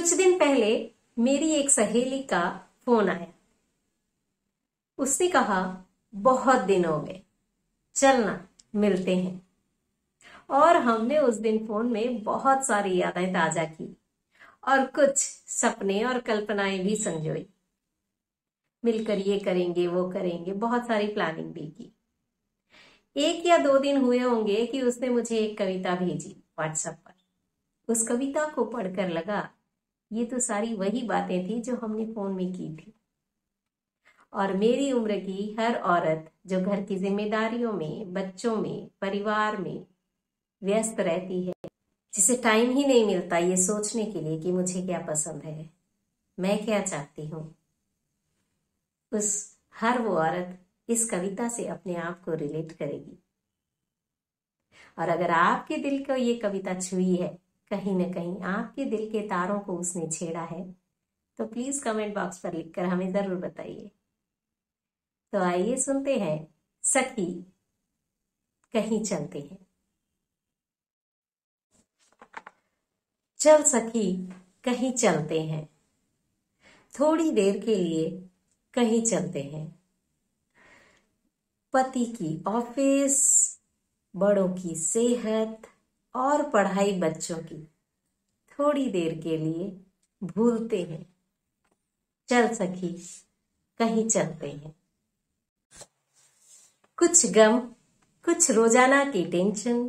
कुछ दिन पहले मेरी एक सहेली का फोन आया। उसने कहा, बहुत दिन हो गए, चलना मिलते हैं। और हमने उस दिन फोन में बहुत सारी यादें ताजा की और कुछ सपने और कल्पनाएं भी संजोई। मिलकर ये करेंगे वो करेंगे, बहुत सारी प्लानिंग भी की। 1 या 2 दिन हुए होंगे कि उसने मुझे एक कविता भेजी व्हाट्सएप पर। उस कविता को पढ़कर लगा ये तो सारी वही बातें थी जो हमने फोन में की थी। और मेरी उम्र की हर औरत जो घर की जिम्मेदारियों में, बच्चों में, परिवार में व्यस्त रहती है, जिसे टाइम ही नहीं मिलता ये सोचने के लिए कि मुझे क्या पसंद है, मैं क्या चाहती हूँ, उस हर वो औरत इस कविता से अपने आप को रिलेट करेगी। और अगर आपके दिल को ये कविता छुई है, कहीं न कहीं आपके दिल के तारों को उसने छेड़ा है, तो प्लीज कमेंट बॉक्स पर लिखकर हमें जरूर बताइए। तो आइए सुनते हैं सखी कहीं चलते हैं। चल सखी कहीं चलते हैं, थोड़ी देर के लिए कहीं चलते हैं। पति की ऑफिस, बड़ों की सेहत और पढ़ाई बच्चों की थोड़ी देर के लिए भूलते हैं। चल सखी कहीं चलते हैं। कुछ गम, कुछ रोजाना की टेंशन,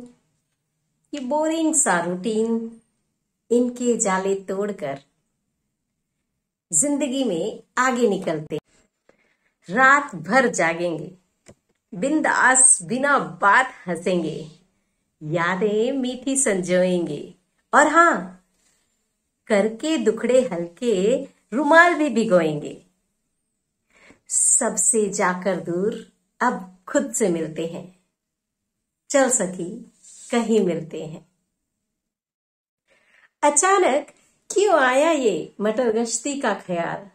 ये बोरिंग सा रूटीन, इनके जाले तोड़कर जिंदगी में आगे निकलते। रात भर जागेंगे, बिंदास बिना बात हंसेंगे, यादें मीठी संजोएंगे और हाँ, करके दुखड़े हल्के रुमाल भी भिगोएंगे। सबसे जाकर दूर अब खुद से मिलते हैं। चल सखी कहीं मिलते हैं। अचानक क्यों आया ये मटर गश्ती का ख्याल,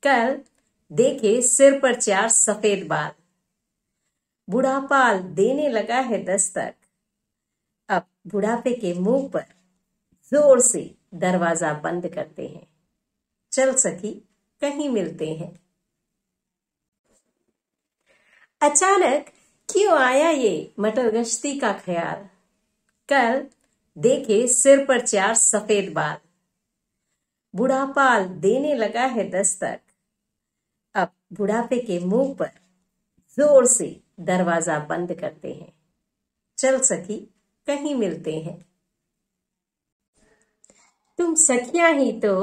कल देखे सिर पर 4 सफेद बाल। बुढ़ापा देने लगा है दस्तक, अब बुढ़ापे के मुंह पर जोर से दरवाजा बंद करते हैं। चल सखी कहीं मिलते हैं। अचानक क्यों आया ये मटर गश्ती का ख्याल, कल देखे सिर पर 4 सफेद बाल। बुढ़ापा देने लगा है दस्तक, अब बुढ़ापे के मुंह पर जोर से दरवाजा बंद करते हैं। चल सखी कहीं मिलते हैं। तुम सखियां ही तो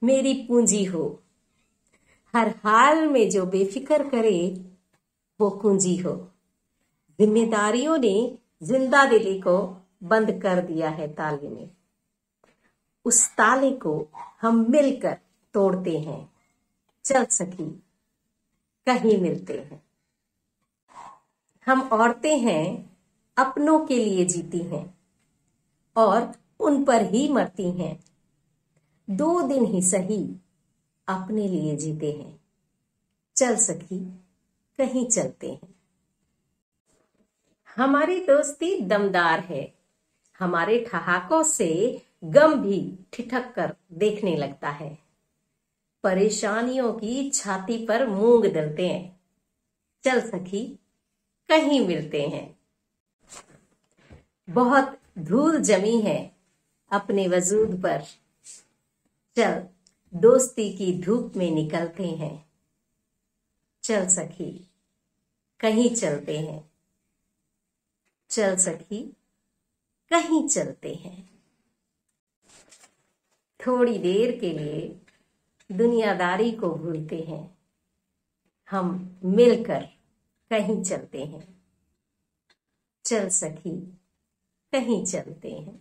मेरी पूंजी हो, हर हाल में जो बेफिक्र करे वो कुंजी हो। जिम्मेदारियों ने जिंदा दिली को बंद कर दिया है ताले में, उस ताले को हम मिलकर तोड़ते हैं। चल सखी कहीं मिलते हैं। हम औरतें हैं अपनों के लिए जीती हैं और उन पर ही मरती हैं। 2 दिन ही सही अपने लिए जीते हैं। चल सखी कहीं चलते हैं। हमारी दोस्ती दमदार है, हमारे ठहाकों से गम भी ठिठक कर देखने लगता है। परेशानियों की छाती पर मूंग दलते हैं। चल सखी कहीं मिलते हैं। बहुत धूल जमी है अपने वजूद पर, चल दोस्ती की धूप में निकलते हैं। चल सखी कहीं चलते हैं। चल सखी कहीं चलते हैं। थोड़ी देर के लिए दुनियादारी को भूलते हैं, हम मिलकर कहीं चलते हैं। चल सखी कहीं चलते हैं।